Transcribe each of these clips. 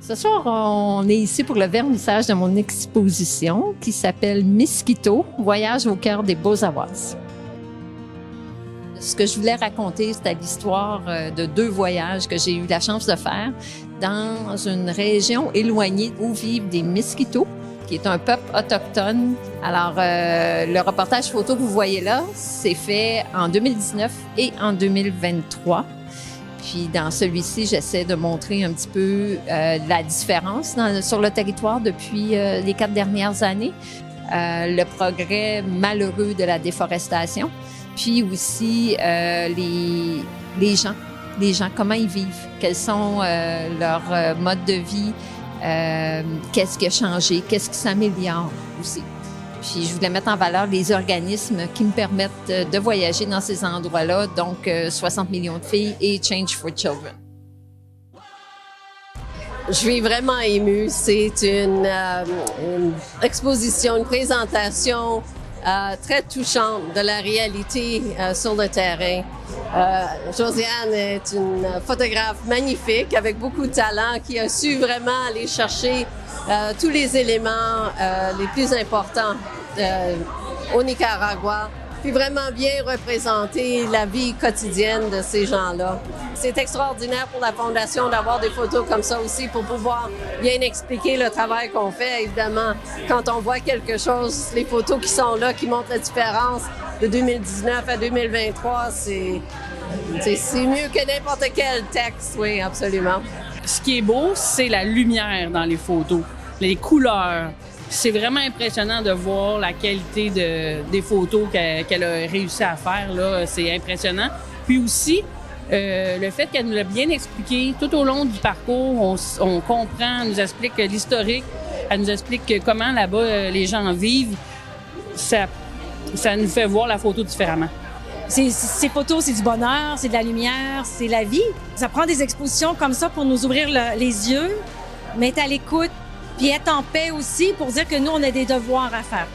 Ce soir, on est ici pour le vernissage de mon exposition qui s'appelle Miskito, Voyage au cœur des Beaux-Avoises. Ce que je voulais raconter, c'était l'histoire de 2 voyages que j'ai eu la chance de faire dans une région éloignée où vivent des Miskitos, qui est un peuple autochtone. Alors, le reportage photo que vous voyez là, c'est fait en 2019 et en 2023. Puis dans celui-ci, j'essaie de montrer un petit peu la différence sur le territoire depuis les 4 dernières années, le progrès malheureux de la déforestation, puis aussi les gens, comment ils vivent, quels sont leurs modes de vie, qu'est-ce qui a changé, qu'est-ce qui s'améliore aussi. Puis je voulais mettre en valeur les organismes qui me permettent de voyager dans ces endroits-là, donc 60 millions de filles et Change for Children. Je suis vraiment émue. C'est une exposition, une présentation très touchante de la réalité sur le terrain. Josiane est une photographe magnifique avec beaucoup de talent qui a su vraiment aller chercher tous les éléments les plus importants au Nicaragua, puis vraiment bien représenter la vie quotidienne de ces gens-là. C'est extraordinaire pour la Fondation d'avoir des photos comme ça aussi pour pouvoir bien expliquer le travail qu'on fait. Évidemment, quand on voit quelque chose, les photos qui sont là, qui montrent la différence de 2019 à 2023, c'est mieux que n'importe quel texte, oui, absolument. Ce qui est beau, c'est la lumière dans les photos, les couleurs. C'est vraiment impressionnant de voir la qualité des photos qu'elle a réussi à faire, là. C'est impressionnant. Puis aussi, le fait qu'elle nous l'a bien expliqué tout au long du parcours, on comprend, elle nous explique l'historique, elle nous explique comment là-bas les gens vivent. Ça nous fait voir la photo différemment. Ces photos, c'est du bonheur, c'est de la lumière, c'est la vie. Ça prend des expositions comme ça pour nous ouvrir les yeux, mais être à l'écoute, puis être en paix aussi pour dire que nous, on a des devoirs à faire.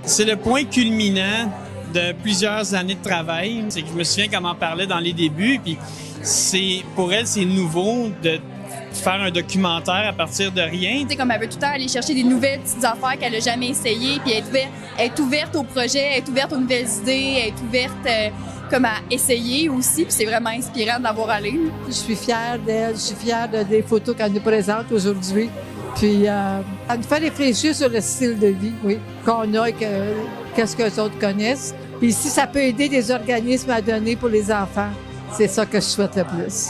C'est le point culminant de plusieurs années de travail. C'est que je me souviens qu'elle m'en parlait dans les débuts, puis pour elle, c'est nouveau de faire un documentaire à partir de rien. C'est comme elle veut tout le temps aller chercher des nouvelles petites affaires qu'elle n'a jamais essayées, puis être ouverte au projet, être ouverte aux nouvelles idées, être ouverte comme à essayer aussi, puis c'est vraiment inspirant de l'avoir allée. Je suis fière d'elle, je suis fière des photos qu'elle nous présente aujourd'hui. Puis elle nous fait réfléchir sur le style de vie, oui, qu'on a et qu'est-ce que les autres connaissent. Puis si ça peut aider des organismes à donner pour les enfants, c'est ça que je souhaite le plus.